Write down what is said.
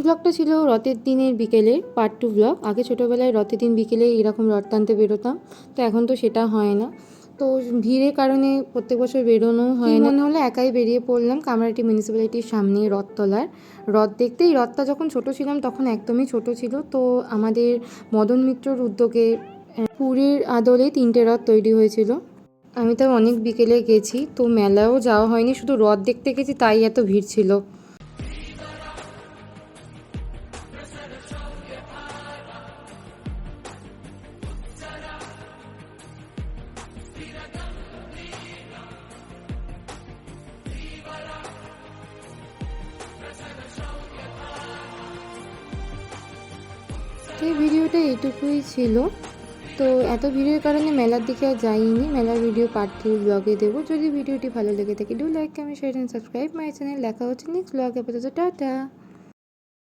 ব্লগটা ছিল রথের দিনের বিকেলে পার্ট 2 ব্লগ। আগে ছোটোবেলায় রথের দিন বিকেলে এরকম রথ টানতে বেরোতাম, তো এখন তো সেটা হয় না। তো ভিড়ের কারণে প্রত্যেক বছর বেরোনো হয় না। মনে হলো একাই বেরিয়ে পড়লাম কামারহাটি মিউনিসিপ্যালিটির সামনে রথ তলার রথ দেখতে। এই রথটা যখন ছোট ছিলাম তখন একদমই ছোট ছিল, তো আমাদের মদন মিত্রর উদ্যোগে পুরীর আদলে 3টে রথ তৈরি হয়েছিল। আমি তো অনেক বিকেলে গেছি, তো মেলাও যাওয়া হয়নি, শুধু রথ দেখতে গেছি, তাই এত ভিড় ছিল। তো এই ভিডিওটা এইটুকুই ছিল। তো এত ভিড়ের কারণে মেলার দিকে আর যাইনি। মেলার ভিডিও পার্ট 3 ব্লগে দেবো। যদি ভিডিওটি ভালো লেগে থাকে do like, comment, share and subscribe my channel. দেখা হচ্ছে নেক্সট ব্লগে। আপাতত টাটা।